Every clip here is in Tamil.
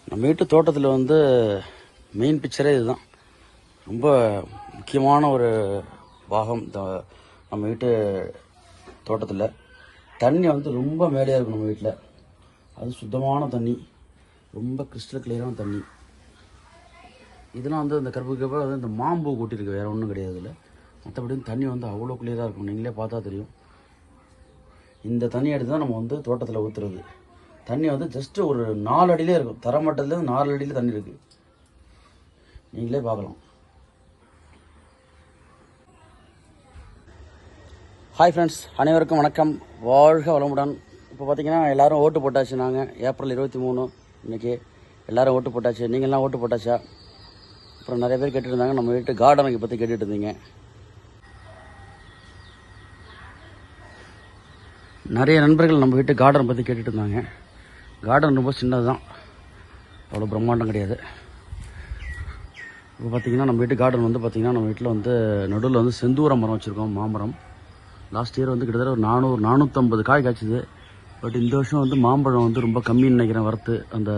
நம்ம வீட்டு தோட்டத்தில் வந்து மெயின் பிக்சரே இதுதான். ரொம்ப முக்கியமான ஒரு பாகம் நம்ம வீட்டு தோட்டத்தில். தண்ணி வந்து ரொம்ப மேலேயாக இருக்கும் நம்ம வீட்டில். அது சுத்தமான தண்ணி, ரொம்ப கிறிஸ்டல் கிளியரான தண்ணி. இதெல்லாம் வந்து இந்த கருப்பு வந்து இந்த மாம்பூ கூட்டியிருக்கு, வேறு ஒன்றும் கிடையாது. இல்லை மற்றபடி தண்ணி வந்து அவ்வளோ கிளியராக இருக்கும், நீங்களே பார்த்தா தெரியும். இந்த தண்ணி எடுத்து தான் நம்ம வந்து தோட்டத்தில் ஊற்றுறது. தண்ணி வந்து ஜஸ்ட்டு ஒரு 4 அடியிலே இருக்கும், தரமட்டத்துலேருந்து 4 அடியில் தண்ணி இருக்குது, நீங்களே பார்க்கலாம். ஹாய் ஃப்ரெண்ட்ஸ், அனைவருக்கும் வணக்கம், வாழ்க வளமுடன். இப்போ பார்த்தீங்கன்னா எல்லோரும் ஓட்டு போட்டாச்சு. நாங்கள் ஏப்ரல் 23 இன்றைக்கி எல்லோரும் ஓட்டு போட்டாச்சு. நீங்கள்லாம் ஓட்டு போட்டாச்சா? அப்புறம் நிறைய பேர் கேட்டுட்டு இருந்தாங்க நம்ம வீட்டு கார்டனுக்கு பற்றி கேட்டுட்டு இருந்தீங்க. நிறைய நண்பர்கள் நம்ம வீட்டு கார்டன் பற்றி கேட்டுட்டு இருந்தாங்க. கார்டன் ரொம்ப சின்னது தான், அவ்வளோ பிரம்மாண்டம் கிடையாது. இப்போ பார்த்தீங்கன்னா நம்ம வீட்டு கார்டன் வந்து பார்த்திங்கன்னா நம்ம வீட்டில் வந்து நடுவில் வந்து செந்தூர மரம் வச்சுருக்கோம், மாமரம். லாஸ்ட் இயர் வந்து கிட்டத்தட்ட ஒரு 450 காய் காய்ச்சிது. பட் இந்த வருஷம் வந்து மாம்பழம் வந்து ரொம்ப கம்மின்னு நினைக்கிறேன் வரத்து. அந்த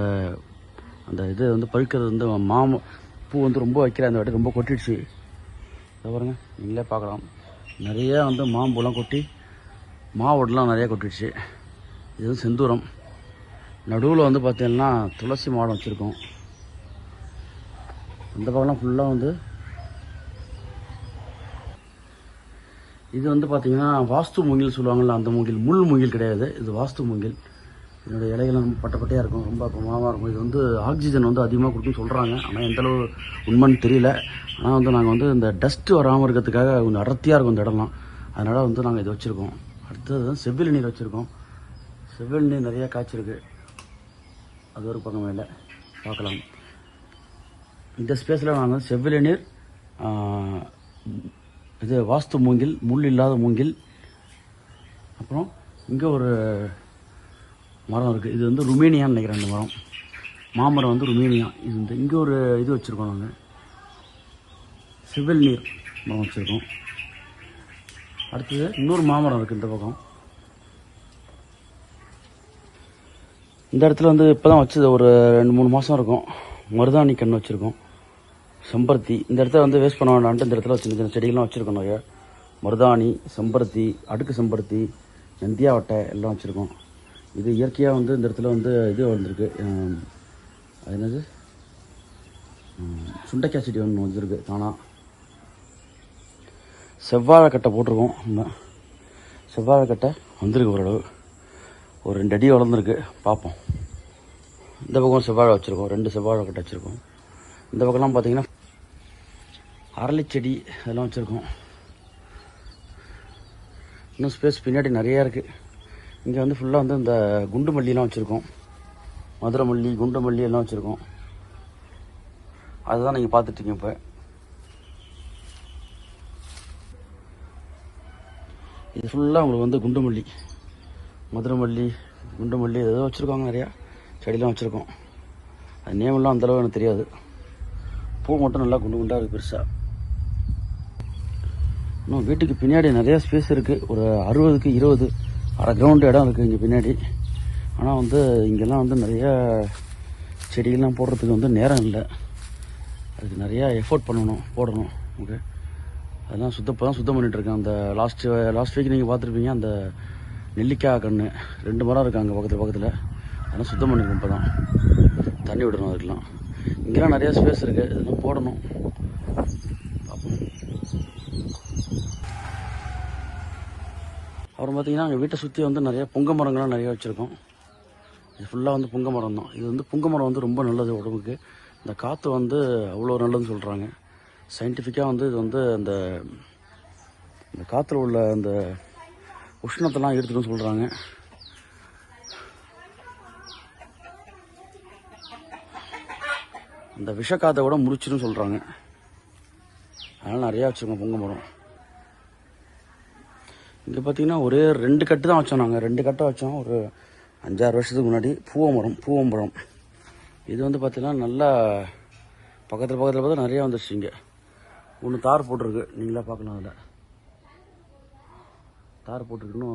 அந்த இது வந்து பழுக்கிறது வந்து பூ வந்து ரொம்ப வைக்கிற அந்த வாட்டி ரொம்ப கொட்டிடுச்சு. இதை பாருங்க, நீங்களே பார்க்கலாம், நிறைய வந்து மாம்பூலாம் கொட்டி மாவோடலாம் நிறையா கொட்டிடுச்சு. இது வந்து செந்தூரம். நடுவில் வந்து பார்த்தீங்கன்னா துளசி மாடம் வச்சுருக்கோம். அந்த பக்கம்லாம் ஃபுல்லாக வந்து இது வந்து பார்த்திங்கன்னா வாஸ்து மூங்கில் சொல்லுவாங்கள்ல, அந்த மூங்கில். முள் மூங்கில் கிடையாது, இது வாஸ்து மூங்கில். என்னோடய இலைகள் பட்டையாக இருக்கும், ரொம்ப குணமாக இருக்கும். இது வந்து ஆக்சிஜன் வந்து அதிகமாக கொடுக்குன்னு சொல்கிறாங்க. ஆனால் எந்தளவு உண்மைன்னு தெரியல. ஆனால் வந்து நாங்கள் வந்து இந்த டஸ்ட்டு வராமல் இருக்கிறதுக்காக கொஞ்சம் அடர்த்தியாக இருக்கும் இந்த இடம்லாம், அதனால் வந்து நாங்கள் இது வச்சுருக்கோம். அடுத்தது செவ்வில் நீர் வச்சுருக்கோம். செவ்வில் நீர் நிறையா காய்ச்சிருக்கு, அது ஒரு பக்கம் மேலே பார்க்கலாம். இந்த ஸ்பேஸில் நாங்கள் செவ்விலை நீர், இது வாஸ்து மூங்கில், முள் இல்லாத மூங்கில். அப்புறம் இங்கே ஒரு மரம் இருக்குது, இது வந்து ருமேனியான்னு நினைக்கிறேன். அந்த மரம் மாமரம் வந்து ருமேனியா. இது வந்து இங்கே ஒரு இது வச்சுருக்கோம், நாங்கள் செவ்வில் நீர் மரம் வச்சுருக்கோம். அடுத்தது இன்னொரு மாமரம் இருக்குது இந்த பக்கம். இந்த இடத்துல வந்து இப்போ தான் வச்சது, ஒரு 2-3 மாதம் இருக்கும். மருதாணி கன்று வச்சுருக்கோம், செம்பருத்தி. இந்த இடத்துல வந்து வேஸ்ட் பண்ண வேண்டான்ட்டு இந்த இடத்துல சின்ன சின்ன செடிகள்லாம் வச்சுருக்கோம் நிறைய. மருதாணி, செம்பருத்தி, அடுக்கு செம்பருத்தி, நந்தியாவட்டை எல்லாம் வச்சுருக்கோம். இது இயற்கையாக வந்து இந்த இடத்துல வந்து இது வந்திருக்கு, அது என்னது, சுண்டைக்காய் செடி ஒன்று வந்துருக்கு தானா. செவ்வாழைக்கட்டை போட்டிருக்கோம். இந்த செவ்வாழைக்கட்டை வந்திருக்கு, ஓரளவு ஒரு 2 அடி வளர்ந்துருக்கு, பார்ப்போம். இந்த பக்கம் செவ்வாழை வச்சுருக்கோம், 2 செவ்வாழை கட்டை வச்சுருக்கோம். இந்த பக்கம்லாம் பார்த்திங்கன்னா அரளிச்செடி அதெல்லாம் வச்சுருக்கோம். இன்னும் ஸ்பேஸ் பின்னாடி நிறையா இருக்குது. இங்கே வந்து ஃபுல்லாக வந்து இந்த குண்டு மல்லியெலாம் வச்சுருக்கோம், மதுரை மல்லி, குண்டு மல்லி எல்லாம் வச்சுருக்கோம். அதுதான் நீங்கள் பார்த்துட்ருக்கீங்க. இப்போ இது ஃபுல்லாக உங்களுக்கு வந்து குண்டு மல்லி, மதுரை மல்லி, குண்டு மல்லி ஏதோ வச்சுருக்காங்க, நிறையா செடியெலாம் வச்சுருக்கோம். அது நேமெல்லாம் அந்தளவு எனக்கு தெரியாது. பூ மட்டும் நல்லா குண்டு குண்டாக இருக்குது, பெருசாக. இன்னும் வீட்டுக்கு பின்னாடி நிறையா ஸ்பேஸ் இருக்குது, ஒரு 60க்கு 20 அரை கிரவுண்டு இடம் இருக்குது இங்கே பின்னாடி. ஆனால் வந்து இங்கெல்லாம் வந்து நிறையா செடிகள்லாம் போடுறதுக்கு வந்து நேரம் இல்லை, அதுக்கு நிறையா எஃபோர்ட் போடணும். ஓகே, அதெல்லாம் சுத்தம் பண்ணிகிட்ருக்கேன். அந்த லாஸ்ட் வீக் நீங்கள் பார்த்துருப்பீங்க, அந்த நெல்லிக்காய் கன்று 2 மரம் இருக்குது அங்கே பக்கத்தில். அதெல்லாம் சுத்தம் பண்ணிருக்கோம். இப்போ தான் தண்ணி விடணும் அதுக்கெலாம். இங்கெல்லாம் நிறையா ஸ்பேஸ் இருக்குது, இதெல்லாம் போடணும். அப்புறம் பார்த்திங்கன்னா எங்கள் வீட்டை சுற்றி வந்து நிறையா புங்க மரங்கள்லாம் நிறையா வச்சுருக்கோம். இது ஃபுல்லாக வந்து புங்க மரம் தான். இது வந்து புங்க மரம் வந்து ரொம்ப நல்லது உடம்புக்கு. இந்த காற்று வந்து அவ்வளோ நல்லதுன்னு சொல்கிறாங்க. சயின்டிஃபிக்காக வந்து இது வந்து அந்த காற்றுல உள்ள அந்த உஷ்ணத்தெல்லாம் எடுத்துட்டுன்னு சொல்கிறாங்க. அந்த விஷக்காற்றை கூட முறிச்சிடும் சொல்கிறாங்க. அதனால் நிறையா வச்சுருக்கோம் புங்க மரம். இங்கே பார்த்திங்கன்னா ஒரே 2 கட்டு தான் வச்சோம் நாங்கள். 2 கட்டை வச்சோம் ஒரு 5-6 வருஷத்துக்கு முன்னாடி. பூவம்பழம் இது வந்து பார்த்திங்கன்னா நல்லா பக்கத்தில் பார்த்தா நிறையா வந்துருச்சு. இங்கே ஒன்று தார் போட்டிருக்கு, நீங்களா பார்க்கலாம். அதில் தார் போட்டிருக்குன்னு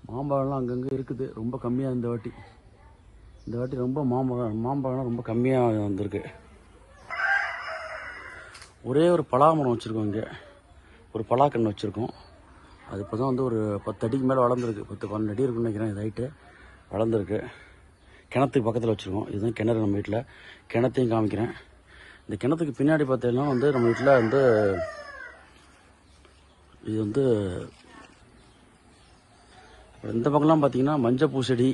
மாம்பழம்லாம் அங்கங்கே இருக்குது, ரொம்ப கம்மியாக இந்த வாட்டி. இந்த வாட்டி ரொம்ப மாம்பழம் ரொம்ப கம்மியாக வந்திருக்கு. ஒரே ஒரு பலாமரம் வச்சுருக்கோம். இங்கே ஒரு பலாக்கன்று வச்சுருக்கோம். அது இப்போ தான் வந்து ஒரு 10 அடிக்கு மேலே வளர்ந்துருக்கு. 10-12 அடி இருக்குன்னு நினைக்கிறேன். இது ஹைட்டு வளர்ந்துருக்கு. கிணத்துக்கு பக்கத்தில் வச்சுருக்கோம். இதுதான் கிணறு நம்ம வீட்டில். கிணத்தையும் காமிக்கிறேன். இந்த கிணத்துக்கு பின்னாடி பார்த்தீங்கன்னா வந்து நம்ம வீட்டில் வந்து இது வந்து இந்த பக்கம்லாம் பார்த்தீங்கன்னா மஞ்சள் பூசெடி,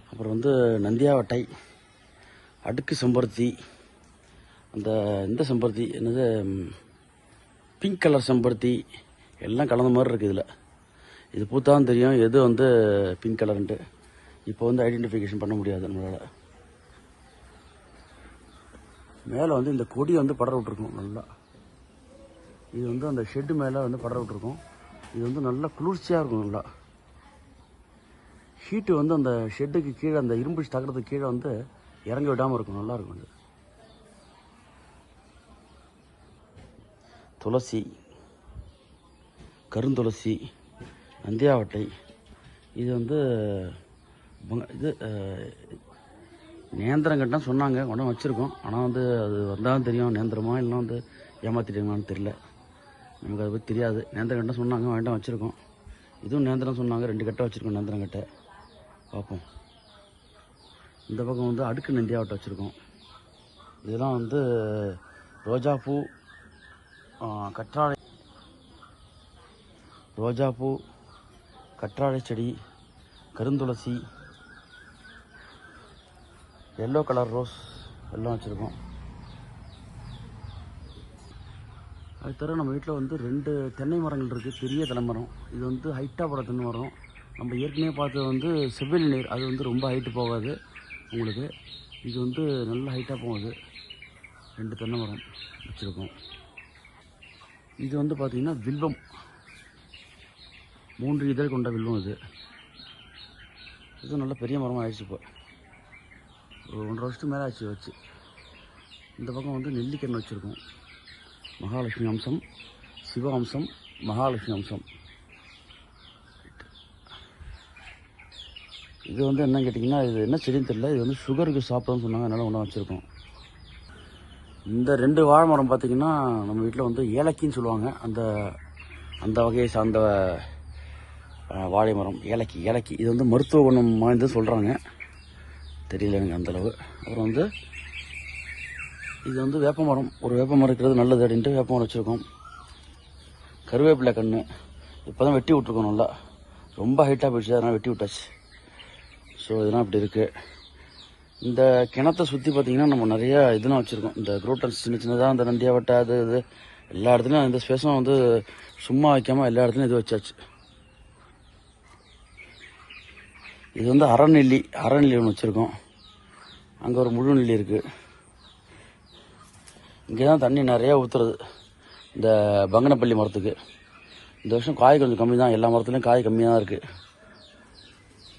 அப்புறம் வந்து நந்தியாவட்டை, அடுக்கு செம்பருத்தி, இந்த செம்பருத்தி என்னது பிங்க் கலர் செம்பருத்தி எல்லாம் கலந்த மாதிரி இருக்குது. இதில் இது பூத்தான் தெரியும் எது வந்து பிங்க் கலருன்ட்டு. இப்போ வந்து ஐடென்டிஃபிகேஷன் பண்ண முடியாது நம்மளால். மேலே வந்து இந்த கொடி வந்து படர விட்ருக்கோம் நல்லா. இது வந்து அந்த ஷெட்டு மேலே வந்து படர விட்ருக்கோம். இது வந்து நல்லா குளிர்ச்சியாக இருக்கும். நல்லா ஹீட்டு வந்து அந்த ஷெட்டுக்கு கீழே அந்த இரும்பு தகரத்துக்கு கீழே வந்து இறங்க விடாமல் இருக்கும். நல்லாயிருக்கும். அது துளசி, கருந்துளசி, நந்தியாவட்டை, இது வந்து இது நேந்திரம் கட்டினா சொன்னாங்க, உடனே வச்சுருக்கோம். ஆனால் வந்து அது வந்தாலும் தெரியும் நேந்திரமா இல்லைனா வந்து ஏமாற்றிட்டாங்களான்னு தெரியல. நமக்கு அதை பற்றி தெரியாது. நேந்திரம் கட்டினா சொன்னாங்க, வாங்கிட்டு வச்சுருக்கோம். இதுவும் நேந்திரம் சொன்னாங்க, 2 கட்டை வச்சுருக்கோம். நேந்திரம் கட்டை பார்ப்போம். இந்த பக்கம் வந்து அடுக்கு நந்தியாவட்டை வச்சுருக்கோம். இதெல்லாம் வந்து ரோஜாப்பூ, கற்றாழை செடி, கருந்துளசி, எல்லோ கலர் ரோஸ் எல்லாம் வச்சுருக்கோம். அது தவிர நம்ம வீட்டில் வந்து 2 தென்னை மரங்கள் இருக்குது. பெரிய தென்னை மரம். இது வந்து ஹைட்டாக போகிற தென்னை மரம். நம்ம ஏற்கனவே பார்த்தது வந்து செவ்வெளி நீர், அது வந்து ரொம்ப ஹைட்டு போகாது உங்களுக்கு. இது வந்து நல்ல ஹைட்டாக போகுது. 2 தென்னை மரம் வச்சுருக்கோம். இது வந்து பார்த்திங்கன்னா வில்வம், 3 இதழ் கொண்ட வில்வம். இது நல்ல பெரிய மரமாக ஆயிடுச்சு. இப்போ ஒரு 1.5 வருஷத்துக்கு மேலே ஆச்சு வச்சு. இந்த பக்கம் வந்து நெல்லிக்கன்று வச்சுருக்கோம். மகாலட்சுமி அம்சம், சிவ அம்சம், மகாலட்சுமி அம்சம். இது வந்து என்ன கேட்டிங்கன்னா, இது என்ன செடின்னு தெரியல. இது வந்து சுகருக்கு சாப்பிடணும்னு சொன்னாங்க, அதனால் ஒன்றா வச்சுருக்கோம். இந்த 2 வாழை மரம் பார்த்திங்கன்னா நம்ம வீட்டில் வந்து ஏலக்கின்னு சொல்லுவாங்க. அந்த வகையை சார்ந்த வாழை மரம். ஏலக்கி இது வந்து மருத்துவ குணம் வாய்ந்து சொல்கிறாங்க. தெரியல எனக்கு அந்தளவு. அப்புறம் வந்து இது வந்து வேப்ப மரம். ஒரு வேப்ப மரம் இருக்கிறது நல்லது அப்படின்ட்டு வேப்ப மரம் வச்சுருக்கோம். கருவேப்பிலை கன்று இப்போ தான் வெட்டி விட்ருக்கோம். நல்லா ரொம்ப ஹைட்டாக போயிடுச்சு, அதனால் வெட்டி விட்டாச்சு. ஸோ இதெல்லாம் இப்படி இருக்குது. இந்த கிணத்தை சுற்றி பார்த்திங்கன்னா நம்ம நிறையா இதெல்லாம் வச்சுருக்கோம். இந்த குரோட்டன்ஸ் சின்னதாக அந்த நந்தியாவட்டை அது எல்லா இடத்துலையும் இந்த ஸ்பேஸும் வந்து சும்மா வைக்காமல் எல்லா இடத்துலையும் இது வச்சாச்சு. இது வந்து அறநெல்லி ஒன்று வச்சுருக்கோம். அங்கே ஒரு முழு நெல்லி இருக்குது. இங்கே தான் தண்ணி நிறையா ஊற்றுறது இந்த பங்கனப்பள்ளி மரத்துக்கு. இந்த வருஷம் காய் கொஞ்சம் கம்மி தான். எல்லா மரத்துலையும் காய் கம்மியாக தான் இருக்குது.